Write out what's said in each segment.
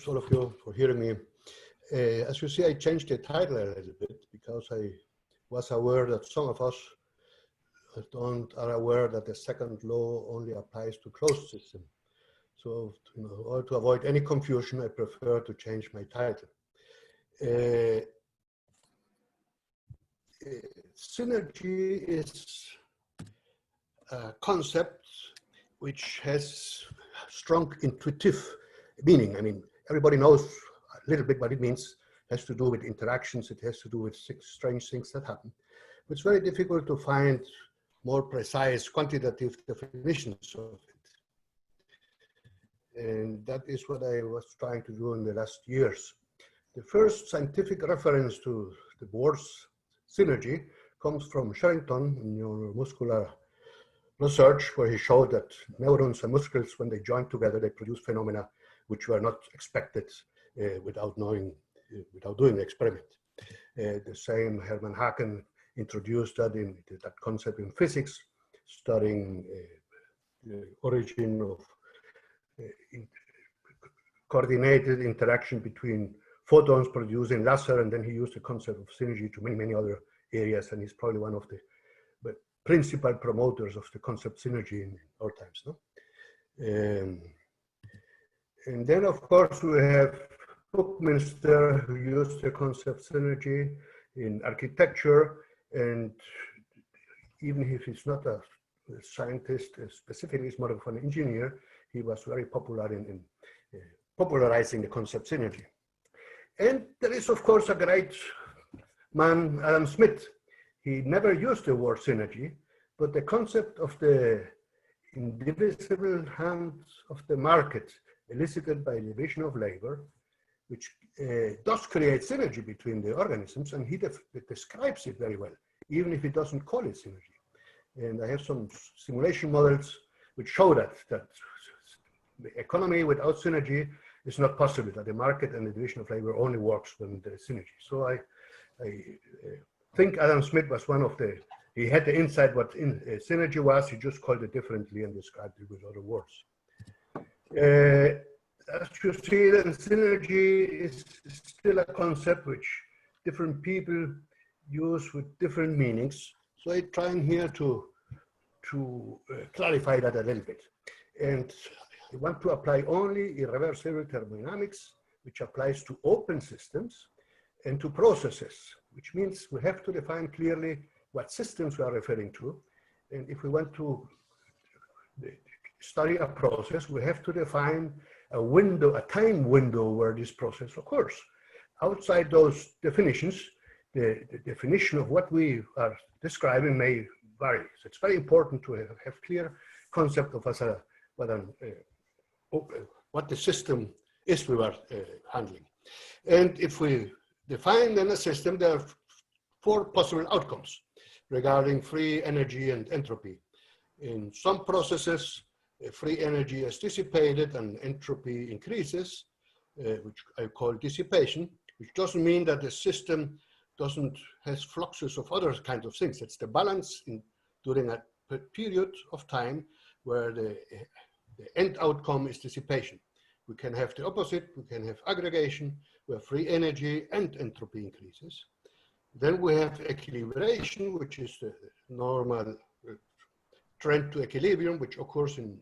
all of you for hearing me. As you see, I changed the title a little bit because I was aware that some of us are aware that the second law only applies to closed systems. So, in order to avoid any confusion, I prefer to change my title. Synergy is a concept which has strong intuitive meaning. I mean, everybody knows a little bit what it means. It has to do with interactions. It has to do with strange things that happen. But it's very difficult to find more precise quantitative definitions of it. And that is what I was trying to do in the last years. The first scientific reference to the word's synergy comes from Sherrington in neuromuscular research, where he showed that neurons and muscles, when they join together, they produce phenomena which were not expected without doing the experiment. The same Hermann Haken introduced that concept in physics, studying the origin of coordinated interaction between photons producing laser, and then he used the concept of synergy to many other areas, and he's probably one of the principal promoters of the concept synergy in our times. No? And then, of course, we have Buckminster, who used the concept synergy in architecture, and even if he's not a scientist, specifically he's more of an engineer, he was very popular in popularizing the concept synergy. And there is, of course, a great man, Adam Smith. He never used the word synergy, but the concept of the indivisible hands of the market elicited by division of labor, which does create synergy between the organisms, and he describes it very well, even if he doesn't call it synergy. And I have some simulation models which show that the economy without synergy is not possible, that the market and the division of labor only works when there is synergy. So I think Adam Smith was one of he had the insight what synergy was, he just called it differently and described it with other words. As you see, then synergy is still a concept which different people use with different meanings. So I'm trying here to clarify that a little bit. And I want to apply only irreversible thermodynamics, which applies to open systems and to processes, which means we have to define clearly what systems we are referring to. And if we want to study a process, we have to define a window, a time window where this process occurs. Outside those definitions, the definition of what we are describing may vary. So it's very important to have clear concept of what the system is we are handling. And if we define then a system, there are 4 possible outcomes regarding free energy and entropy. In some processes, free energy is dissipated and entropy increases, which I call dissipation, which doesn't mean that the system has fluxes of other kinds of things. It's the balance during a period of time where the end outcome is dissipation. We can have the opposite, we can have aggregation, where free energy and entropy increases. Then we have equilibration, which is the normal trend to equilibrium, which occurs in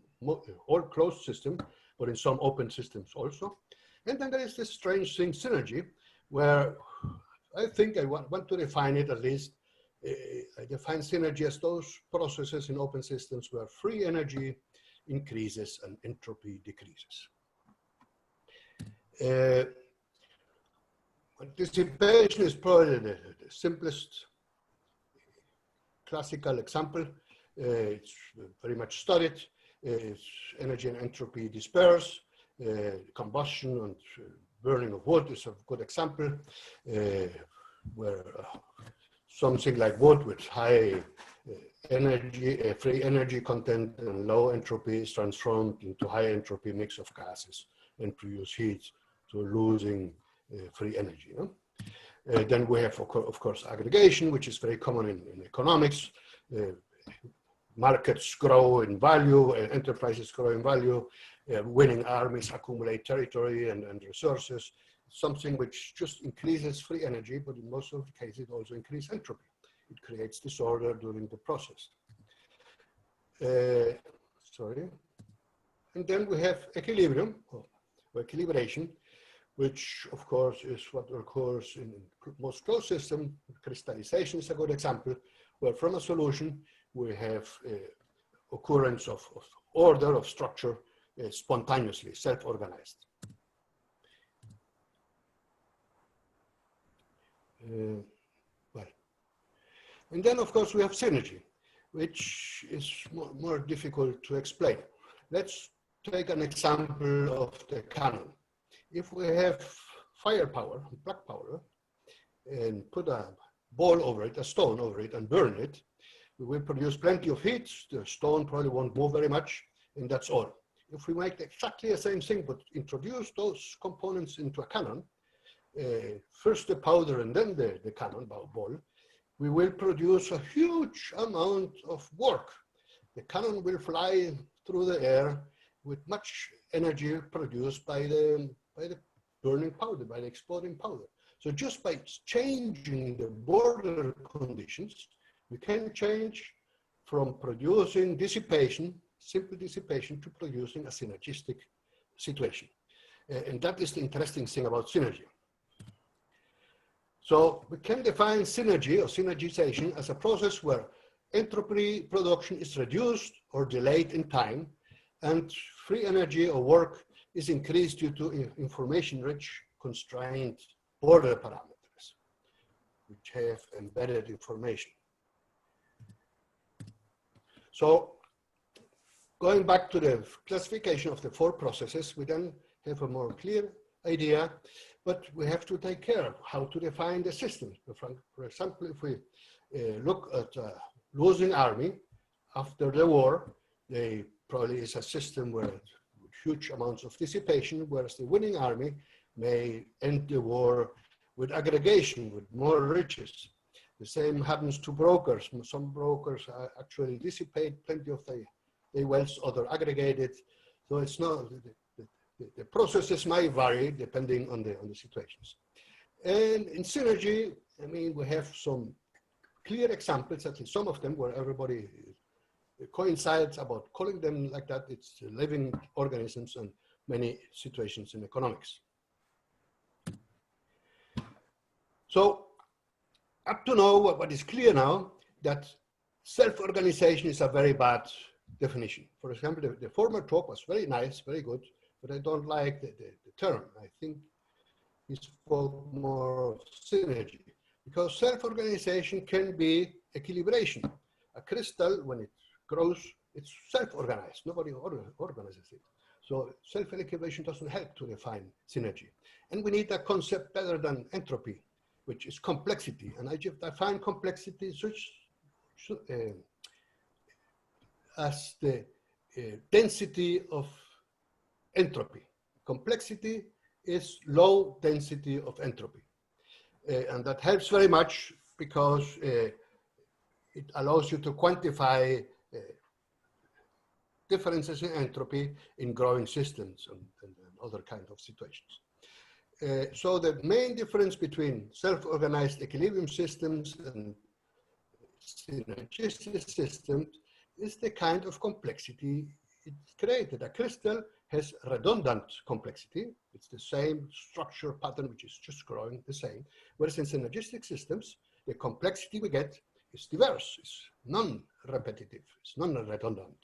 all closed systems, but in some open systems also. And then there is this strange thing, synergy, where I think I want to define it at least. I define synergy as those processes in open systems where free energy increases and entropy decreases. Dissipation is probably the simplest classical example. It's very much studied. Energy and entropy disperse. Combustion and burning of wood is a good example, where something like wood with high energy, free energy content and low entropy is transformed into high entropy mix of gases and produce heat, so losing free energy. No? Then we have, of course, aggregation, which is very common in economics. markets grow in value, enterprises grow in value, winning armies accumulate territory and resources, something which just increases free energy, but in most of the cases it also increases entropy. It creates disorder during the process. And then we have equilibrium, or equilibration, which of course is what occurs in most closed systems. Crystallization is a good example, where from a solution we have occurrence of order, of structure, spontaneously, self-organized. And then of course we have synergy, which is more difficult to explain. Let's take an example of the cannon. If we have firepower, black powder, and put a ball over it, a stone over it, and burn it, we will produce plenty of heat. The stone probably won't move very much, and that's all. If we make exactly the same thing, but introduce those components into a cannon, first the powder and then the cannon ball, we will produce a huge amount of work. The cannon will fly through the air with much energy produced by the burning powder, by the exploding powder. So just by changing the border conditions, we can change from producing dissipation, simple dissipation, to producing a synergistic situation. And that is the interesting thing about synergy. So we can define synergy or synergization as a process where entropy production is reduced or delayed in time, and free energy or work is increased due to information-rich constrained border parameters, which have embedded information. So going back to the classification of the four processes, we then have a more clear idea, but we have to take care of how to define the system. For example, if we look at a losing army after the war, they probably is a system where huge amounts of dissipation, whereas the winning army may end the war with aggregation, with more riches. The same happens to brokers. Some brokers actually dissipate plenty of their wealth, others aggregate it. So it's not, the processes might vary depending on the situations. And in synergy, I mean, we have some clear examples, at least some of them, where everybody coincides about calling them like that. It's living organisms and many situations in economics. So up to now, what is clear now, that self-organization is a very bad definition. For example, the former talk was very nice, very good, but I don't like the term. I think he spoke more of synergy, because self-organization can be equilibration. A crystal, when it grows, it's self-organized. Nobody organizes it. So self-equilibration doesn't help to define synergy. And we need a concept better than entropy, which is complexity. And I define complexity as the density of entropy. Complexity is low density of entropy. And that helps very much because it allows you to quantify differences in entropy in growing systems and other kinds of situations. So the main difference between self-organized equilibrium systems and synergistic systems is the kind of complexity it's created. A crystal has redundant complexity. It's the same structure pattern, which is just growing the same. Whereas in synergistic systems, the complexity we get is diverse, it's non-repetitive, it's non-redundant.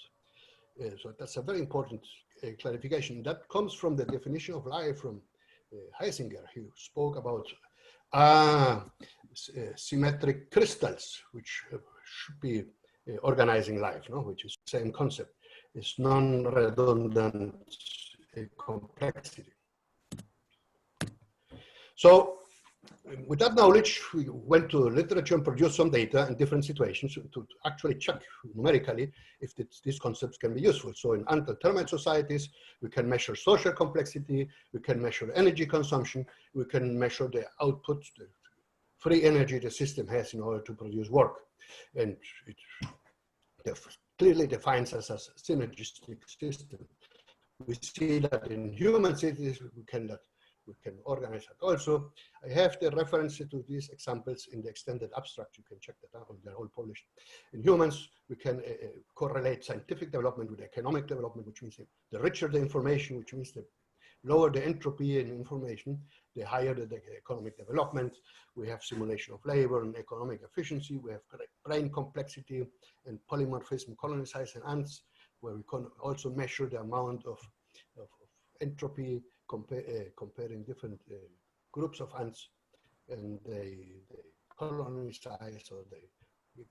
So that's a very important clarification. That comes from the definition of life from Heisinger. He spoke about symmetric crystals, which should be organizing life, no? Which is the same concept. It's non-redundant complexity. So with that knowledge, we went to literature and produced some data in different situations to actually check numerically if these concepts can be useful. So in anti-thermite societies, we can measure social complexity, we can measure energy consumption, we can measure the output, the free energy the system has in order to produce work. And the clearly defines as a synergistic system. We see that in human cities, we can organize that. Also, I have the reference to these examples in the extended abstract. You can check that out, they're all published. In humans, we can correlate scientific development with economic development, which means the richer the information, which means the lower the entropy in information, the higher the economic development. We have simulation of labor and economic efficiency. We have brain complexity and polymorphism, colony size in ants, where we can also measure the amount of entropy comparing different groups of ants and the colony size or the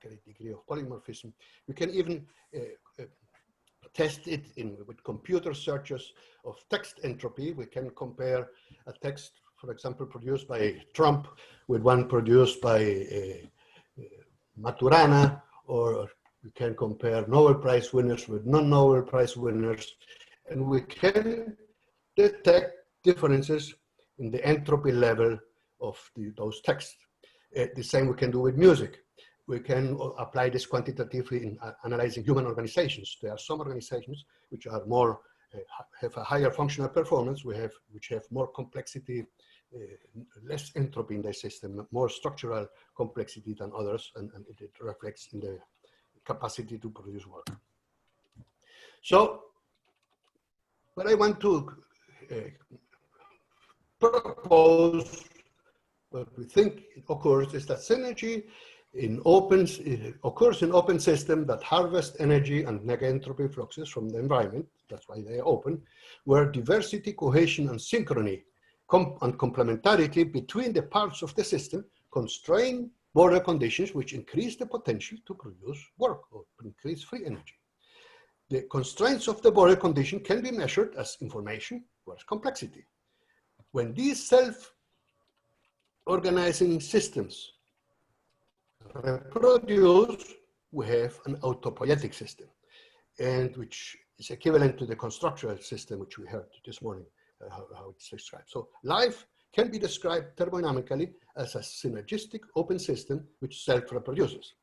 great degree of polymorphism. We can even test it with computer searches of text entropy. We can compare a text, for example, produced by Trump with one produced by Maturana, or we can compare Nobel Prize winners with non-Nobel Prize winners, and we can detect differences in the entropy level of those texts. The same we can do with music. We can apply this quantitatively in analyzing human organizations. There are some organizations which are more, have a higher functional performance, which have more complexity, less entropy in their system, more structural complexity than others, and it reflects in the capacity to produce work. So, what I want to propose, what we think occurs, is that synergy occurs in open systems that harvest energy and negentropy fluxes from the environment. That's why they are open, where diversity, cohesion, and synchrony and complementarity between the parts of the system constrain border conditions which increase the potential to produce work or increase free energy. The constraints of the border condition can be measured as information versus complexity. When these self-organizing systems reproduce, we have an autopoietic system, and which is equivalent to the constructional system which we heard this morning, how it's described. So life can be described thermodynamically as a synergistic open system which self-reproduces.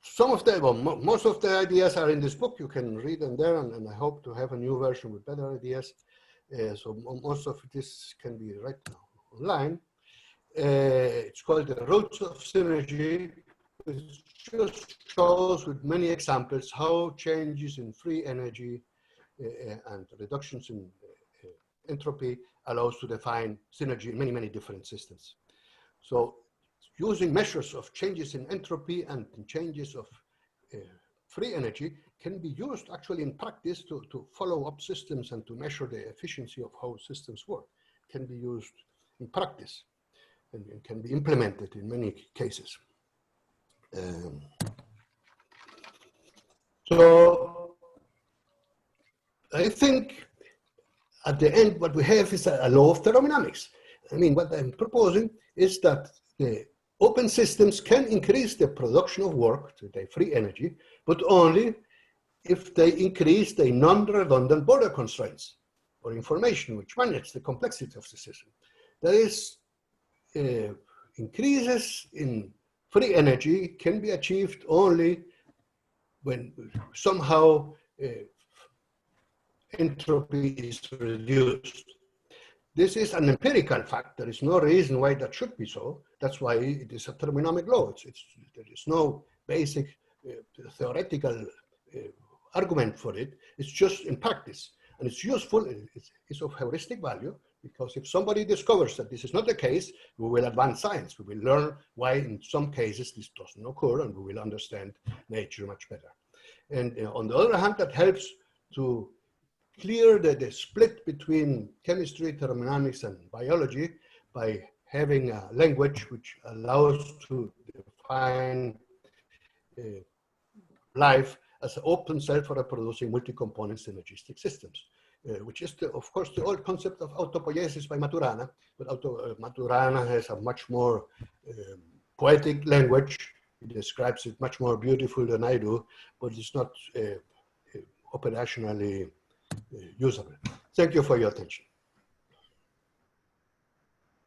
Some of the, well, most of the ideas are in this book. You can read them there, and I hope to have a new version with better ideas. So most of this can be right now online. It's called The Roots of Synergy. It just shows with many examples how changes in free energy and reductions in entropy allows to define synergy in many, many different systems. So using measures of changes in entropy and changes of free energy can be used actually in practice to follow up systems and to measure the efficiency of how systems work. It can be used in practice and it can be implemented in many cases. So I think at the end what we have is a law of thermodynamics. I mean, what I'm proposing is that the open systems can increase the production of work, the free energy, but only if they increase the non-redundant border constraints or information which manage the complexity of the system. That is, increases in free energy can be achieved only when somehow entropy is reduced. This is an empirical fact. There is no reason why that should be so. That's why it is a thermodynamic law. There is no basic theoretical argument for it. It's just in practice. And it's useful, it's of heuristic value, because if somebody discovers that this is not the case, we will advance science. We will learn why in some cases this doesn't occur, and we will understand nature much better. And on the other hand, that helps to clear the split between chemistry, thermodynamics, and biology by having a language which allows to define life as an open self-reproducing multi-component synergistic systems, which is, of course, the old concept of autopoiesis by Maturana, but Maturana has a much more poetic language. He describes it much more beautiful than I do, but it's not operationally usable. Thank you for your attention.